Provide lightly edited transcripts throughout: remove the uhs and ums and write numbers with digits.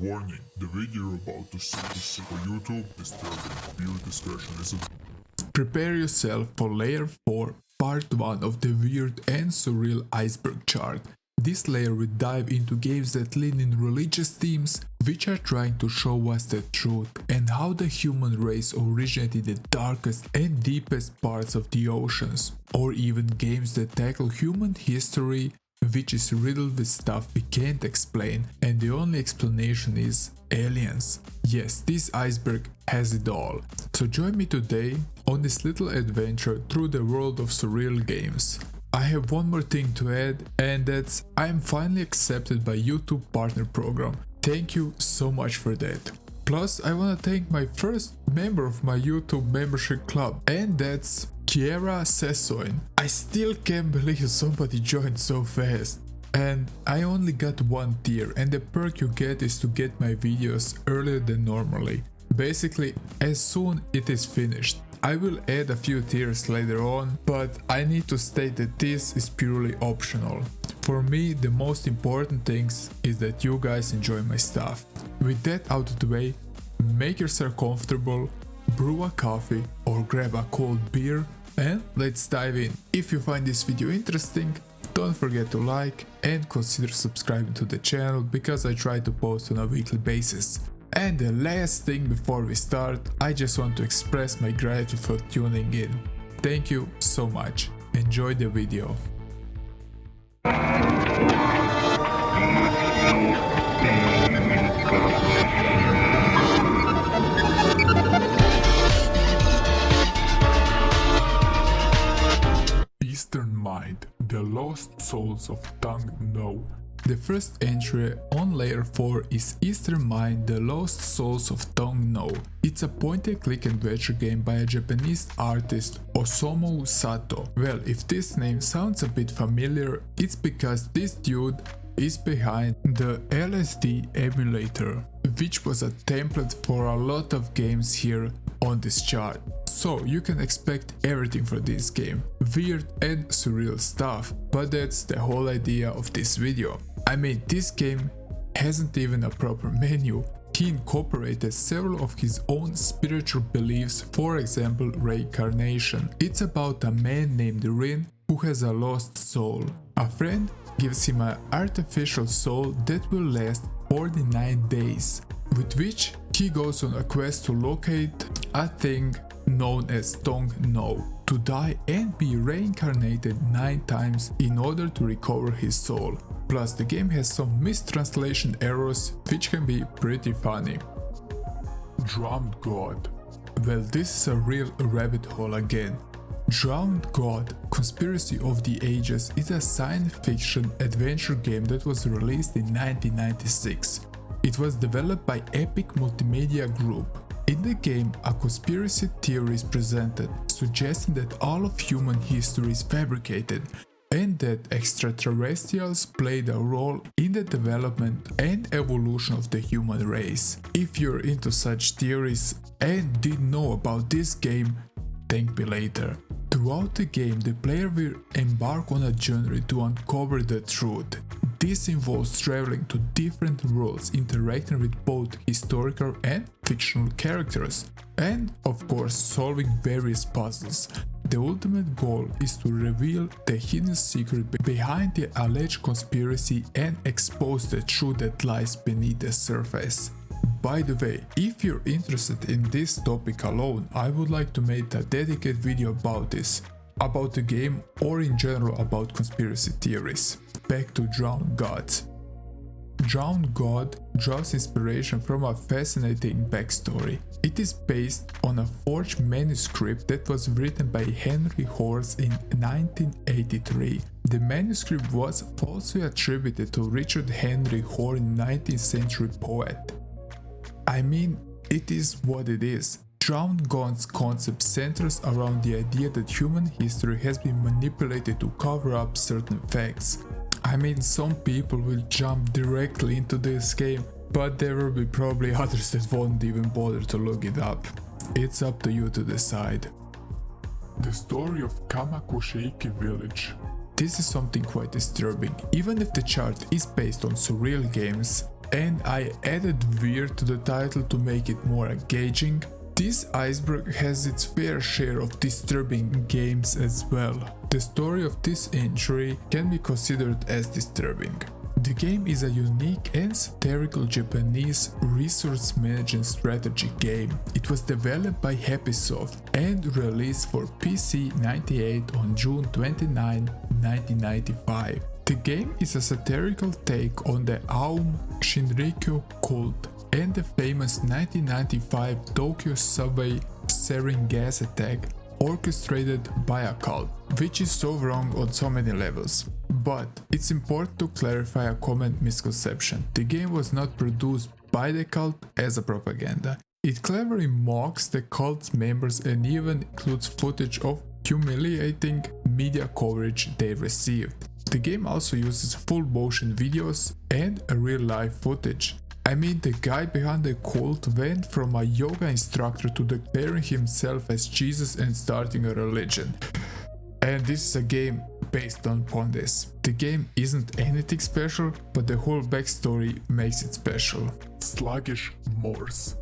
Warning, the video you're about to see is for YouTube disturbing. Viewer discretion is advised. Prepare yourself for Layer 4, Part 1 of the weird and surreal Iceberg chart. This layer will dive into games that lean in religious themes, which are trying to show us the truth and how the human race originated in the darkest and deepest parts of the oceans, or even games that tackle human history, which is riddled with stuff we can't explain, and the only explanation is aliens. Yes, this Iceberg has it all. So join me today on this little adventure through the world of surreal games. I have one more thing to add, and that's I am finally accepted by YouTube Partner Program. Thank you so much for that. Plus, I wanna thank my first member of my YouTube membership club, and that's Kiera Sessoin. I still can't believe somebody joined so fast. And I only got one tier, and the perk you get is to get my videos earlier than normally. Basically, as soon it is finished. I will add a few tiers later on, but I need to state that this is purely optional. For me, the most important things is that you guys enjoy my stuff. With that out of the way, make yourself comfortable, brew a coffee or grab a cold beer, and let's dive in. If you find this video interesting, don't forget to like and consider subscribing to the channel because I try to post on a weekly basis. And the last thing before we start, I just want to express my gratitude for tuning in. Thank you so much. Enjoy the video. Eastern Mind, the Lost Souls of Tongue No. The first entry on Layer 4 is Eastern Mind, the Lost Souls of Tongue No. It's a point-and-click adventure game by a Japanese artist, Osamu Sato. Well, if this name sounds a bit familiar, it's because this dude is behind the LSD emulator, which was a template for a lot of games here on this chart. So you can expect everything for this game, weird and surreal stuff, but that's the whole idea of this video. I mean, this game hasn't even a proper menu. He incorporated several of his own spiritual beliefs, for example reincarnation. It's about a man named Rin who has a lost soul. A friend gives him an artificial soul that will last 49 days, with which he goes on a quest to locate a thing known as Tongue No, to die and be reincarnated 9 times in order to recover his soul. Plus the game has some mistranslation errors which can be pretty funny. Drowned God. Well, this is a real rabbit hole again. Drowned God, Conspiracy of the Ages is a science fiction adventure game that was released in 1996. It was developed by Epic Multimedia Group. In the game, a conspiracy theory is presented, suggesting that all of human history is fabricated and that extraterrestrials played a role in the development and evolution of the human race. If you're into such theories and didn't know about this game, thank me later. Throughout the game, the player will embark on a journey to uncover the truth. This involves traveling to different worlds, interacting with both historical and fictional characters, and of course solving various puzzles. The ultimate goal is to reveal the hidden secret behind the alleged conspiracy and expose the truth that lies beneath the surface. By the way, if you're interested in this topic alone, I would like to make a dedicated video about this, about the game or in general about conspiracy theories. Back to Drowned Gods. Drowned God draws inspiration from a fascinating backstory. It is based on a forged manuscript that was written by Henry Horse in 1983. The manuscript was falsely attributed to Richard Henry Horne, 19th century poet. I mean, it is what it is. Drowned God's concept centers around the idea that human history has been manipulated to cover up certain facts. I mean, some people will jump directly into this game, but there will be probably others that won't even bother to look it up. It's up to you to decide. The story of Kamakosheki village. This is something quite disturbing. Even if the chart is based on surreal games, and I added weird to the title to make it more engaging. This Iceberg has its fair share of disturbing games as well. The story of this entry can be considered as disturbing. The game is a unique and satirical Japanese resource management strategy game. It was developed by Happysoft and released for PC 98 on June 29, 1995. The game is a satirical take on the Aum Shinrikyo cult and the famous 1995 Tokyo subway sarin gas attack orchestrated by a cult, which is so wrong on so many levels. But it's important to clarify a common misconception. The game was not produced by the cult as a propaganda. It cleverly mocks the cult's members and even includes footage of humiliating media coverage they received. The game also uses full motion videos and real-life footage. I mean, the guy behind the cult went from a yoga instructor to declaring himself as Jesus and starting a religion. And this is a game based upon this. The game isn't anything special, but the whole backstory makes it special. Sluggish Smores.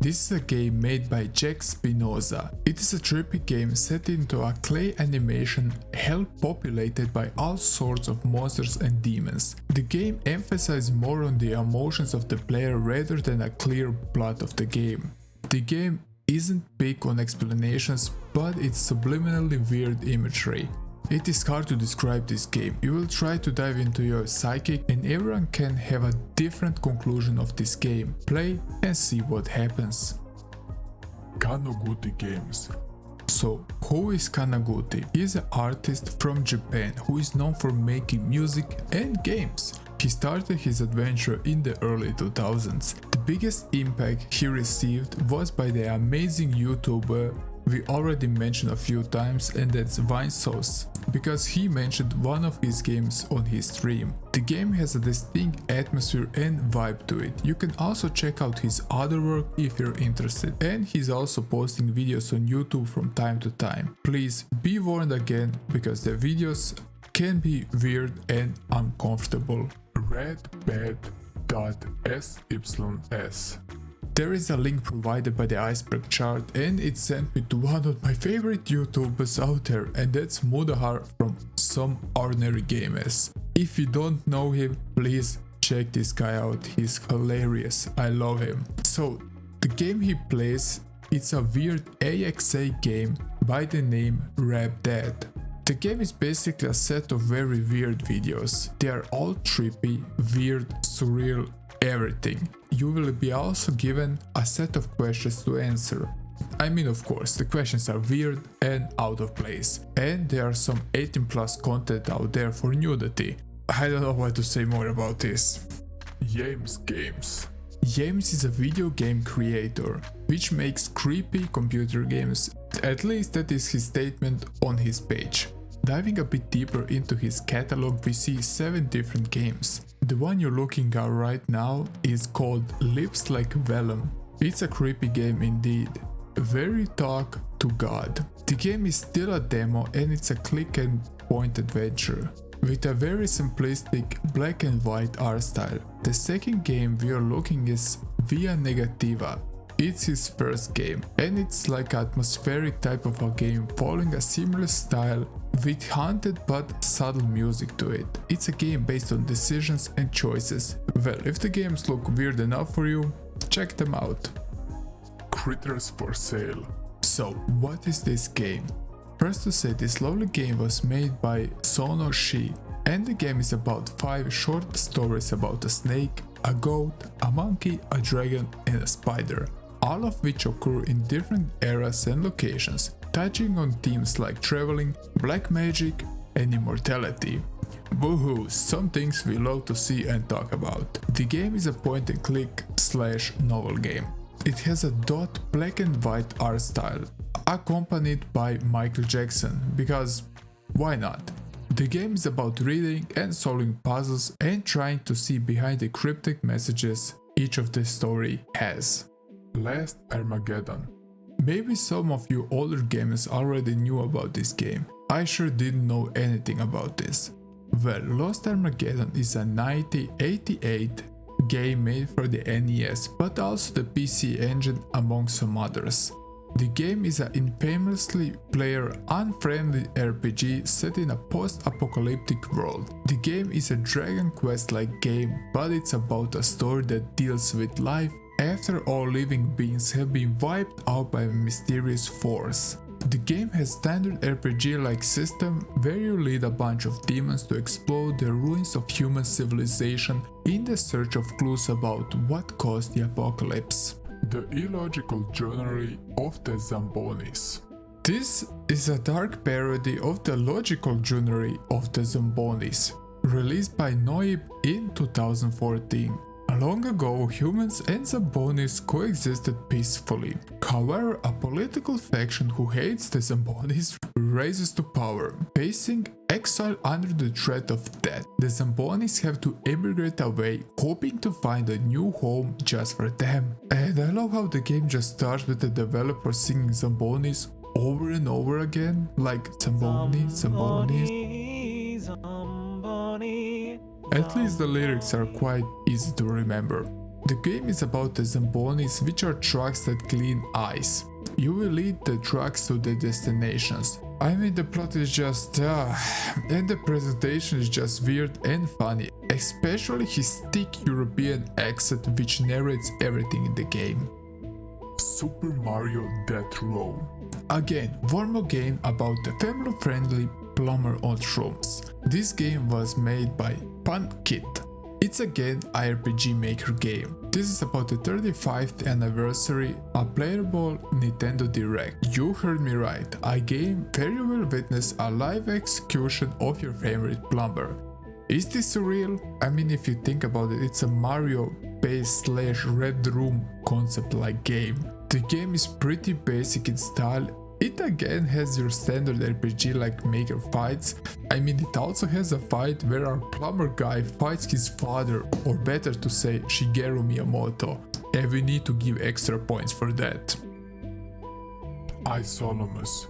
This is a game made by Jack Spinoza. It is a trippy game set into a clay animation hell populated by all sorts of monsters and demons. The game emphasizes more on the emotions of the player rather than a clear plot of the game. The game isn't big on explanations, but it's subliminally weird imagery. It is hard to describe this game. You will try to dive into your psyche and everyone can have a different conclusion of this game. Play and see what happens. Kanaguchi Games. So, who is Kanaguchi? He is an artist from Japan who is known for making music and games. He started his adventure in the early 2000s. The biggest impact he received was by the amazing YouTuber we already mentioned a few times, and that's Vinesauce, because he mentioned one of his games on his stream. The game has a distinct atmosphere and vibe to it. You can also check out his other work if you're interested, and he's also posting videos on YouTube from time to time. Please be warned again, because the videos can be weird and uncomfortable. Redbad.sys. There is a link provided by the Iceberg chart and it sent me to one of my favorite YouTubers out there, and that's Mudahar from Some Ordinary Gamers. If you don't know him, please check this guy out, he's hilarious, I love him. So, the game he plays, it's a weird AXA game by the name Redbad. The game is basically a set of very weird videos. They are all trippy, weird, surreal, everything. You will be also given a set of questions to answer. I mean, of course, the questions are weird and out of place, and there are some 18+ content out there for nudity. I don't know what to say more about this. James Games. James is a video game creator, which makes creepy computer games. At least that is his statement on his page. Diving a bit deeper into his catalog, we see 7 different games. The one you're looking at right now is called Lips Like Vellum. It's a creepy game indeed. Very talk to God. The game is still a demo and it's a click and point adventure with a very simplistic black and white art style. The second game we are looking is Via Negativa. It's his first game and it's like an atmospheric type of a game following a similar style with haunted but subtle music to it. It's a game based on decisions and choices. Well, if the games look weird enough for you, check them out. Critters for Sale. So, what is this game? First to say, this lovely game was made by Snorky, and the game is about 5 short stories about a snake, a goat, a monkey, a dragon and a spider, all of which occur in different eras and locations, touching on themes like traveling, black magic and immortality. Woohoo, some things we love to see and talk about. The game is a point and click / novel game. It has a dot black and white art style, accompanied by Michael Jackson, because why not? The game is about reading and solving puzzles and trying to see behind the cryptic messages each of the story has. Last Armageddon. Maybe some of you older gamers already knew about this game. I sure didn't know anything about this. Well, Lost Armageddon is a 1988 game made for the NES, but also the PC Engine among some others. The game is an infamously player-unfriendly RPG set in a post-apocalyptic world. The game is a Dragon Quest-like game, but it's about a story that deals with life after all living beings have been wiped out by a mysterious force. The game has standard RPG-like system where you lead a bunch of demons to explore the ruins of human civilization in the search of clues about what caused the apocalypse. The illogical genre of the Zambonis. This is a dark parody of the logical genre of the Zambonis, released by Noib in 2014. Long ago, humans and Zambonis coexisted peacefully. However, a political faction who hates the Zambonis rises to power, facing exile under the threat of death. The Zambonis have to emigrate away, hoping to find a new home just for them. And I love how the game just starts with the developer singing Zambonis over and over again, like Zamboni, Zambonis. At least the lyrics are quite easy to remember. The game is about the Zambonis, which are trucks that clean ice. You will lead the trucks to the destinations. I mean, the plot is just and the presentation is just weird and funny, especially his thick European accent which narrates everything in the game. Super Mario Death Row. Again, one more game about the family-friendly plumber on shrooms. This game was made by Kit. It's again a RPG Maker game. This is about the 35th anniversary, a playable Nintendo Direct. You heard me right, a game where you will witness a live execution of your favorite plumber. Is this surreal? I mean, if you think about it, it's a Mario based / Red Room concept like game. The game is pretty basic in style. It again has your standard RPG like Maker fights. I mean, it also has a fight where our plumber guy fights his father, or better to say Shigeru Miyamoto, and we need to give extra points for that. Isomos.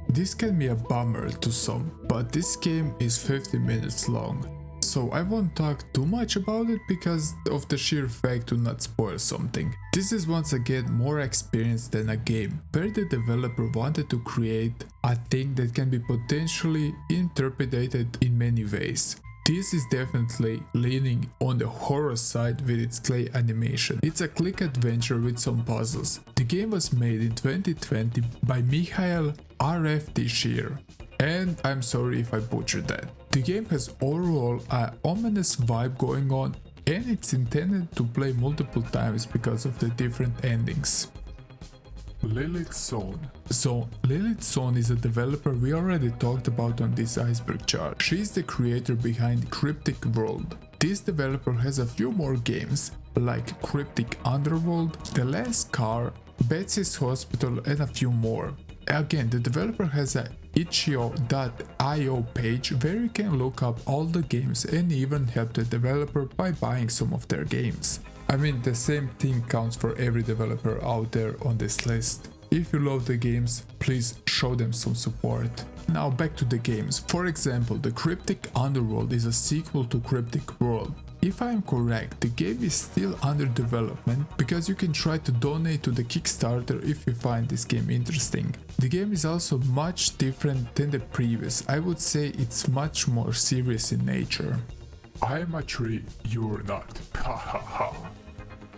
This can be a bummer to some, but this game is 50 minutes long. So I won't talk too much about it because of the sheer fact to not spoil something. This is once again more experience than a game, where the developer wanted to create a thing that can be potentially interpreted in many ways. This is definitely leaning on the horror side with its clay animation. It's a click adventure with some puzzles. The game was made in 2020 by Mikhail RF and I'm sorry if I butchered that. The game has overall an ominous vibe going on, and it's intended to play multiple times because of the different endings. Lilac Zone. So, Lilac Zone is a developer we already talked about on this Iceberg chart. She's the creator behind Cryptic World. This developer has a few more games, like Cryptic Underworld, The Last Car, Betsy's Hospital, and a few more. Again, the developer has a itch.io page where you can look up all the games and even help the developer by buying some of their games. I mean, the same thing counts for every developer out there on this list. If you love the games, please show them some support. Now back to the games. For example, the Cryptic Underworld is a sequel to Cryptic World. If I am correct, the game is still under development because you can try to donate to the Kickstarter if you find this game interesting. The game is also much different than the previous. I would say it's much more serious in nature. I'm a tree, you're not. Ha ha ha.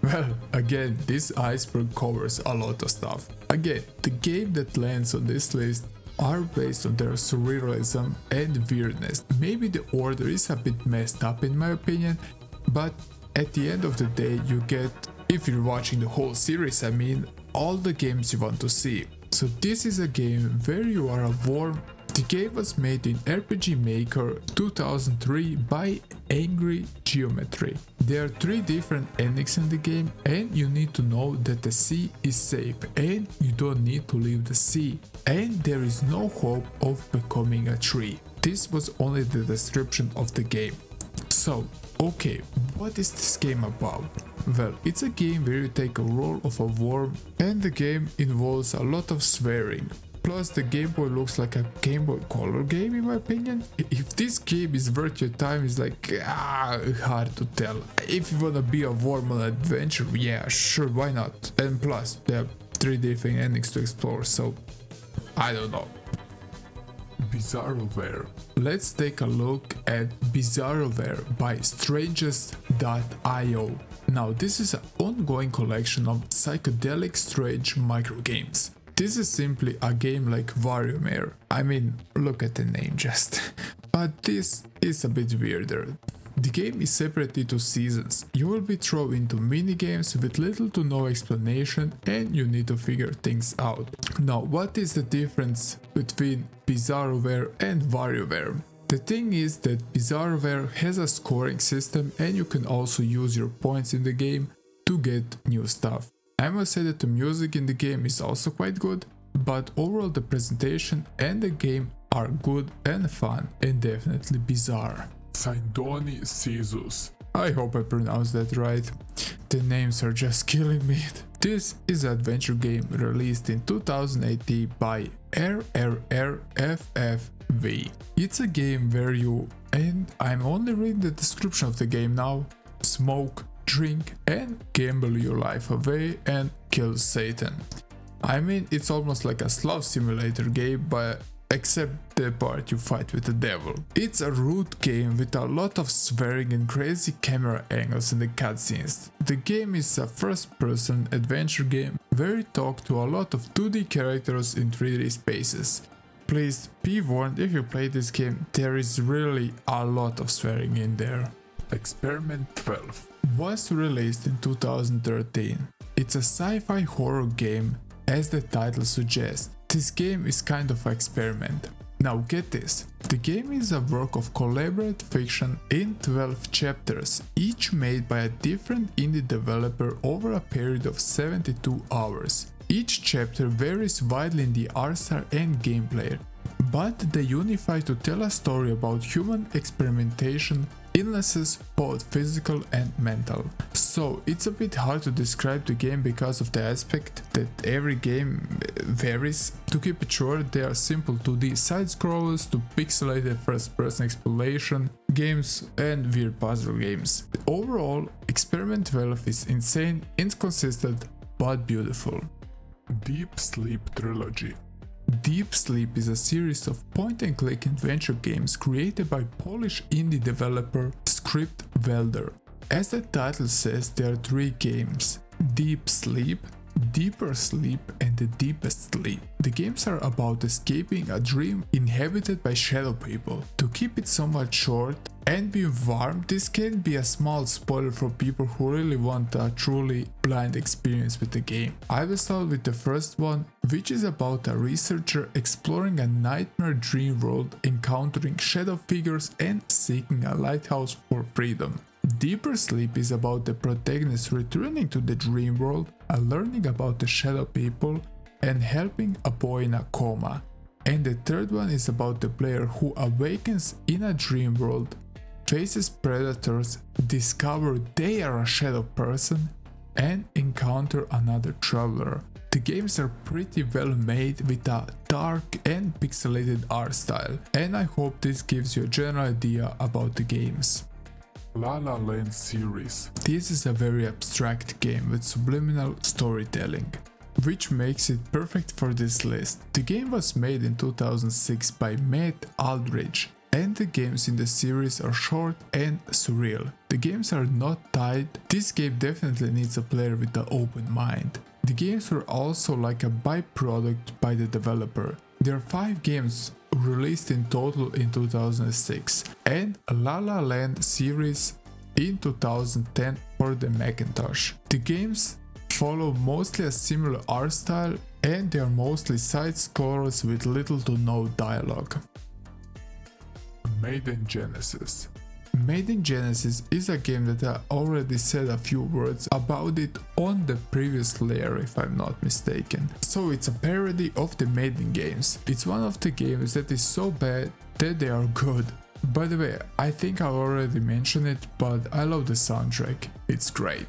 Well, again, this Iceberg covers a lot of stuff. Again, the game that lands on this list are based on their surrealism and weirdness. Maybe the order is a bit messed up in my opinion, but at the end of the day you get, if you're watching the whole series, I mean, all the games you want to see. So this is a game where you are a worm. The game was made in RPG Maker 2003 by Angry Geometry. There are 3 different endings in the game, and you need to know that the sea is safe and you don't need to leave the sea, and there is no hope of becoming a tree. This was only the description of the game. So, okay, what is this game about? Well, it's a game where you take a role of a worm, and the game involves a lot of swearing. Plus the Game Boy looks like a Game Boy Color game in my opinion. If this game is worth your time is like hard to tell. If you wanna be a warm adventure, yeah sure, why not? And plus there are 3 different endings to explore, so I don't know. Bizarrover. Let's take a look at Bizarrover by Strangest.io. Now this is an ongoing collection of psychedelic strange microgames. This is simply a game like Warrior. I mean, look at the name just. But this is a bit weirder. The game is separated into seasons. You will be thrown into minigames with little to no explanation and you need to figure things out. Now, what is the difference between Bizarrover and Warrior? The thing is that Bizarrover has a scoring system and you can also use your points in the game to get new stuff. I must say that the music in the game is also quite good, but overall the presentation and the game are good and fun and definitely bizarre. Syndonius. I hope I pronounced that right. The names are just killing me. This is an adventure game released in 2018 by RRRFFV. It's a game where you, and I'm only reading the description of the game now, smoke, drink and gamble your life away and kill Satan. I mean, it's almost like a sloth simulator game, but except the part you fight with the devil. It's a rude game with a lot of swearing and crazy camera angles in the cutscenes. The game is a first-person adventure game where you talk to a lot of 2D characters in 3D spaces. Please be warned, if you play this game, there is really a lot of swearing in there. Experiment 12 was released in 2013. It's a sci-fi horror game, as the title suggests. This game is kind of an experiment. Now get this, the game is a work of collaborative fiction in 12 chapters, each made by a different indie developer over a period of 72 hours. Each chapter varies widely in the art style and gameplay, but they unify to tell a story about human experimentation, illnesses, both physical and mental. So it's a bit hard to describe the game because of the aspect that every game varies. To keep it short, there are simple 2D side-scrollers to pixelated first-person exploration games and weird puzzle games. Overall, Experiment 12 is insane, inconsistent, but beautiful. Deep Sleep Trilogy. Deep Sleep is a series of point-and-click adventure games created by Polish indie developer Script Welder. As the title says, there are 3 games: Deep Sleep, Deeper Sleep and The Deepest Sleep. The games are about escaping a dream inhabited by shadow people. To keep it somewhat short and be warm, this can be a small spoiler for people who really want a truly blind experience with the game. I will start with the first one, which is about a researcher exploring a nightmare dream world, encountering shadow figures and seeking a lighthouse for freedom. Deeper Sleep is about the protagonist returning to the dream world and learning about the shadow people and helping a boy in a coma. And the third one is about the player who awakens in a dream world, faces predators, discover they are a shadow person and encounter another traveler. The games are pretty well made with a dark and pixelated art style, and I hope this gives you a general idea about the games. La La Land series. This is a very abstract game with subliminal storytelling, which makes it perfect for this list. The game was made in 2006 by Matt Aldridge, and the games in the series are short and surreal. The games are not tied. This game definitely needs a player with an open mind. The games were also like a byproduct by the developer. There are 5 games released in total in 2006 and a La La Land series in 2010 for the Macintosh. The games follow mostly a similar art style and they are mostly side-scrollers with little to no dialogue. Maiden Genesis. Maiden Genesis is a game that I already said a few words about it on the previous layer if I'm not mistaken. So it's a parody of the Maiden games. It's one of the games that is so bad that they are good. By the way, I think I already mentioned it, but I love the soundtrack. It's great.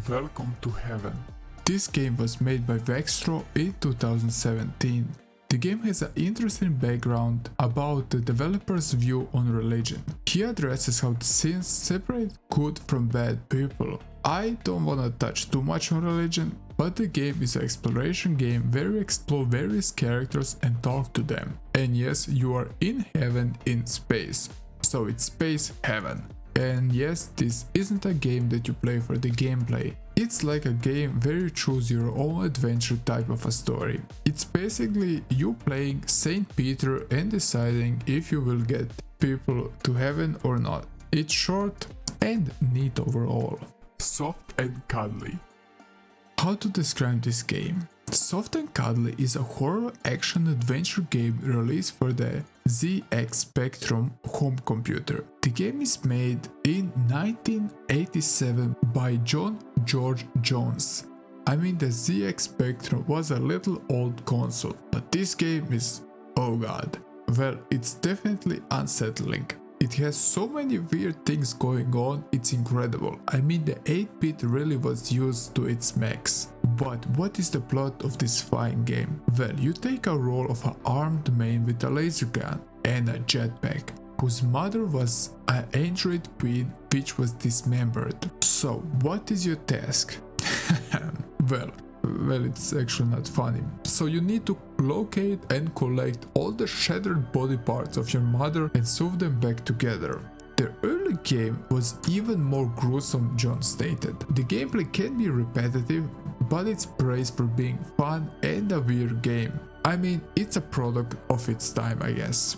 Welcome to Heaven. This game was made by Vextro in 2017. The The game has an interesting background about the developer's view on religion. He addresses how the sins separate good from bad people. I don't wanna touch too much on religion, but the game is an exploration game where you explore various characters and talk to them. And yes, you are in heaven in space, so it's space heaven. And yes, this isn't a game that you play for the gameplay. It's like a game where you choose your own adventure type of a story. It's basically you playing Saint Peter and deciding if you will get people to heaven or not. It's short and neat overall. Soft and cuddly. How to describe this game? Soft and Cuddly is a horror action adventure game released for the ZX Spectrum home computer. The game is made in 1987 by John George Jones. I mean, the ZX Spectrum was a little old console, but this game is, oh god. Well, it's definitely unsettling. It has so many weird things going on, it's incredible. I mean, the 8-bit really was used to its max. But what is the plot of this fine game? Well, you take a role of an armed man with a laser gun and a jetpack, whose mother was an android queen which was dismembered. So, what is your task? Well, it's actually not funny. So you need to locate and collect all the shattered body parts of your mother and sew them back together. The early game was even more gruesome, John stated. The gameplay can be repetitive, but it's praised for being fun and a weird game. I mean, it's a product of its time, I guess.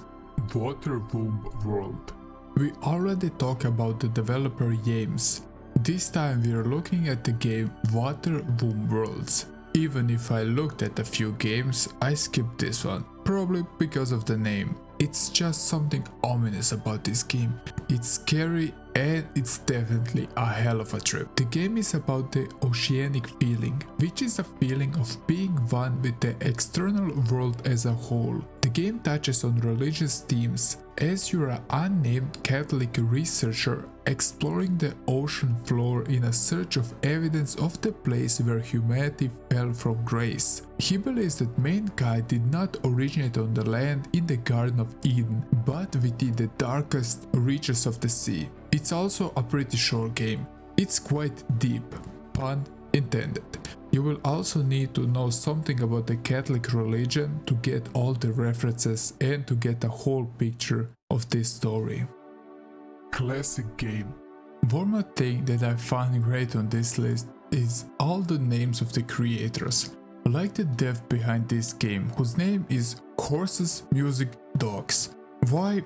Water Womb World. We already talked about the developer games. This time we are looking at the game Water Womb Worlds. Even if I looked at a few games, I skipped this one, probably because of the name. It's just something ominous about this game. It's scary and it's definitely a hell of a trip. The game is about the oceanic feeling, which is a feeling of being one with the external world as a whole. The game touches on religious themes, as you're an unnamed Catholic researcher exploring the ocean floor in a search of evidence of the place where humanity fell from grace. He believes that mankind did not originate on the land in the Garden of Eden, but within the darkest reaches of the sea. It's also a pretty short game. It's quite deep, pun intended. You will also need to know something about the Catholic religion to get all the references and to get a whole picture of this story. Classic game. One more thing that I found great on this list is all the names of the creators, like the dev behind this game, whose name is Horses Music Dogs. Why?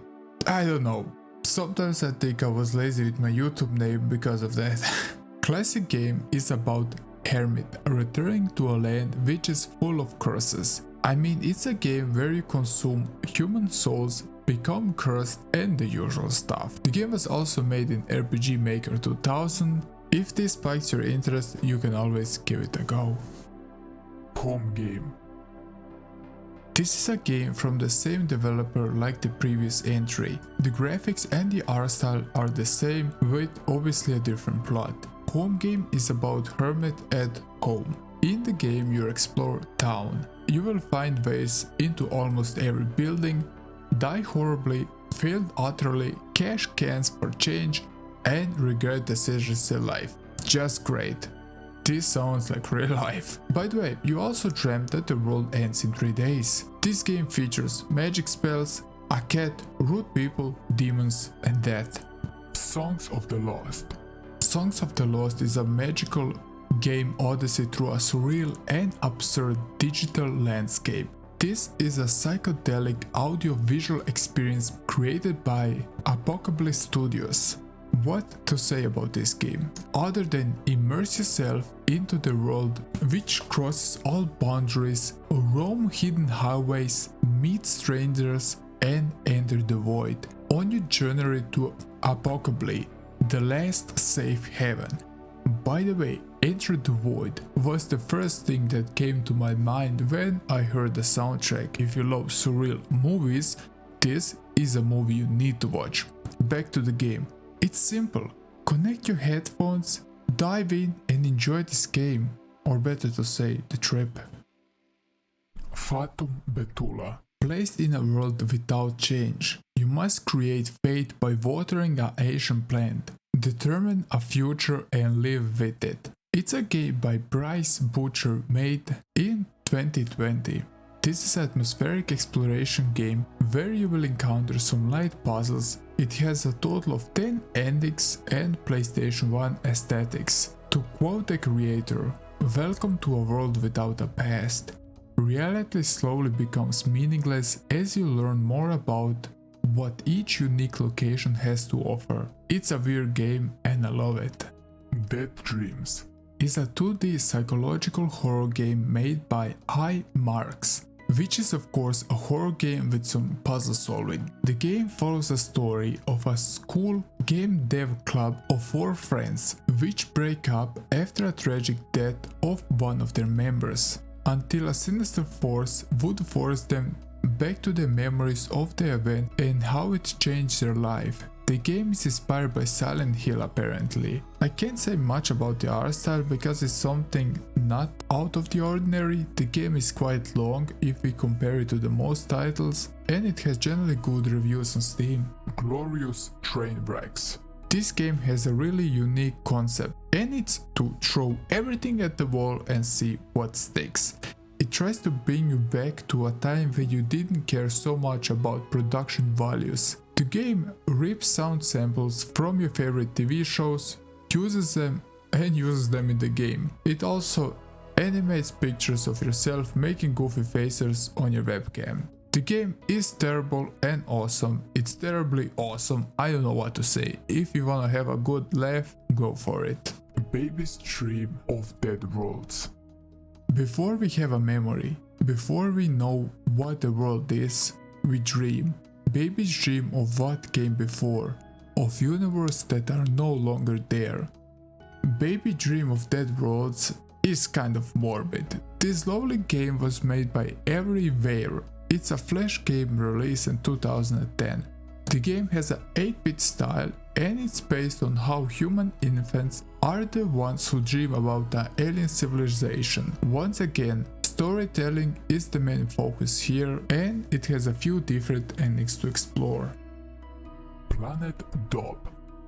I don't know. Sometimes I think I was lazy with my YouTube name because of that. Classic game is about Hermit returning to a land which is full of curses. I mean, it's a game where you consume human souls, become cursed and the usual stuff. The game was also made in RPG Maker 2000. If this spikes your interest, you can always give it a go. Home game. This is a game from the same developer like the previous entry. The graphics and the art style are the same, with obviously a different plot. Home game is about Hermit at home. In the game you explore town. You will find ways into almost every building, die horribly, fail utterly, cash cans for change, and regret decisions in life. Just great. This sounds like real life. By the way, you also dreamt that the world ends in 3 days. This game features magic spells, a cat, rude people, demons, and death. Songs of the Lost. Songs of the Lost is a magical game odyssey through a surreal and absurd digital landscape. This is a psychedelic audio-visual experience created by Apocalypse Studios. What to say about this game, other than immerse yourself into the world which crosses all boundaries, roam hidden highways, meet strangers, and enter the void on your journey to Apocalypse, the last safe haven. By the way, Enter the Void was the first thing that came to my mind when I heard the soundtrack. If you love surreal movies, this is a movie you need to watch. Back to the game. It's simple. Connect your headphones, dive in and enjoy this game, or better to say, the trip. Fatum Betula. Placed in a world without change, you must create fate by watering an ancient plant, determine a future and live with it. It's a game by Bryce Butcher made in 2020. This is an atmospheric exploration game where you will encounter some light puzzles. It has a total of 10 endings and PlayStation 1 aesthetics. To quote the creator, "Welcome to a world without a past. Reality slowly becomes meaningless as you learn more about what each unique location has to offer. It's a weird game and I love it." Dead Dreams is a 2D psychological horror game made by Iceberg, which is of course a horror game with some puzzle solving. The game follows a story of a school game dev club of 4 friends which break up after a tragic death of one of their members, until a sinister force would force them back to the memories of the event and how it changed their life. The game is inspired by Silent Hill apparently. I can't say much about the art style because it's something not out of the ordinary. The game is quite long if we compare it to the most titles, and it has generally good reviews on Steam. Glorious Train Wrecks. This game has a really unique concept, and it's to throw everything at the wall and see what sticks. It tries to bring you back to a time when you didn't care so much about production values. The game rips sound samples from your favorite TV shows, uses them in the game. It also animates pictures of yourself making goofy faces on your webcam. The game is terrible and awesome. It's terribly awesome. I don't know what to say. If you wanna have a good laugh, go for it. Baby's Dream of Dead Worlds. Before we have a memory, before we know what the world is, we dream. Babies dream of what came before, of universes that are no longer there. Baby Dream of Dead Worlds is kind of morbid. This lovely game was made by Everywhere. It's a Flash game released in 2010. The game has an 8-bit style and it's based on how human infants are the ones who dream about an alien civilization. Once again, storytelling is the main focus here and it has a few different endings to explore. Planet Dob.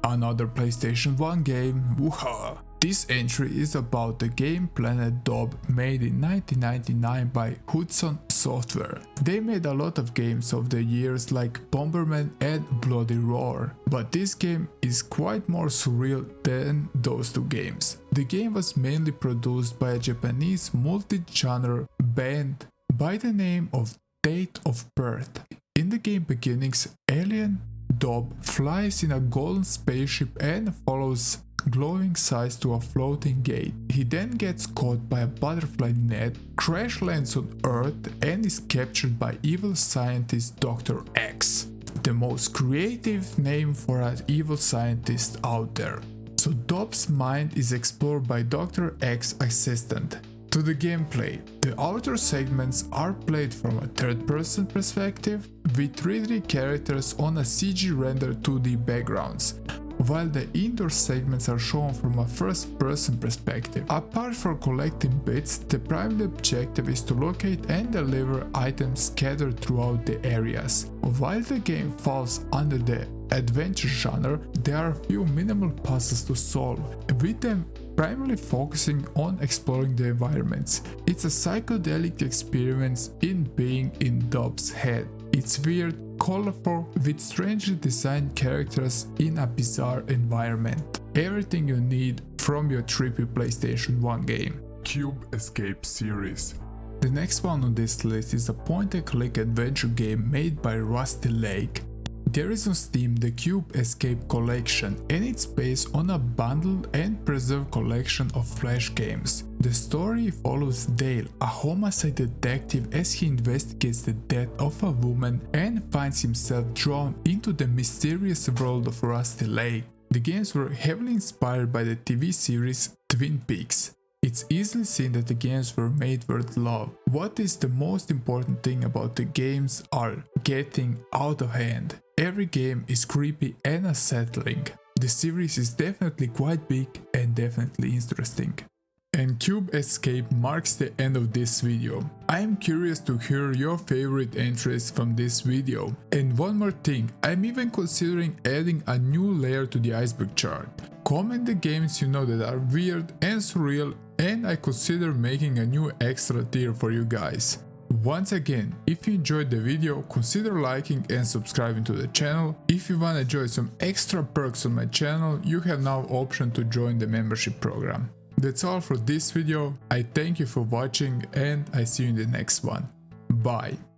Another PlayStation 1 game, woohoo! This entry is about the game Planet Dob, made in 1999 by Hudson Software. They made a lot of games of the years like Bomberman and Bloody Roar, but this game is quite more surreal than those two games. The game was mainly produced by a Japanese multi-genre band by the name of Date of Birth. In the game beginnings, alien Dob flies in a golden spaceship and follows glowing sights to a floating gate. He then gets caught by a butterfly net, crash lands on Earth and is captured by evil scientist Dr. X. The most creative name for an evil scientist out there. So Dob's mind is explored by Dr. X's assistant. To the gameplay, the outer segments are played from a third-person perspective with 3D characters on a CG rendered 2D backgrounds, while the indoor segments are shown from a first-person perspective. Apart from collecting bits, the primary objective is to locate and deliver items scattered throughout the areas. While the game falls under the adventure genre, there are a few minimal puzzles to solve, with them primarily focusing on exploring the environments. It's a psychedelic experience in being in Dob's head. It's weird, colorful, with strangely designed characters in a bizarre environment. Everything you need from your trippy PlayStation 1 game. Cube Escape series. The next one on this list is a point-and-click adventure game made by Rusty Lake. There is on Steam the Cube Escape collection, and it's based on a bundled and preserved collection of Flash games. The story follows Dale, a homicide detective, as he investigates the death of a woman and finds himself drawn into the mysterious world of Rusty Lake. The games were heavily inspired by the TV series Twin Peaks. It's easily seen that the games were made with love. What is the most important thing about the games are getting out of hand. Every game is creepy and unsettling. The series is definitely quite big and definitely interesting. and Cube Escape marks the end of this video. I am curious to hear your favorite entries from this video. And one more thing, I'm even considering adding a new layer to the Iceberg chart. Comment the games you know that are weird and surreal, and I consider making a new extra tier for you guys. Once again, if you enjoyed the video, consider liking and subscribing to the channel. If you wanna enjoy some extra perks on my channel, you have now option to join the membership program. That's all for this video. I thank you for watching and I see you in the next one. Bye.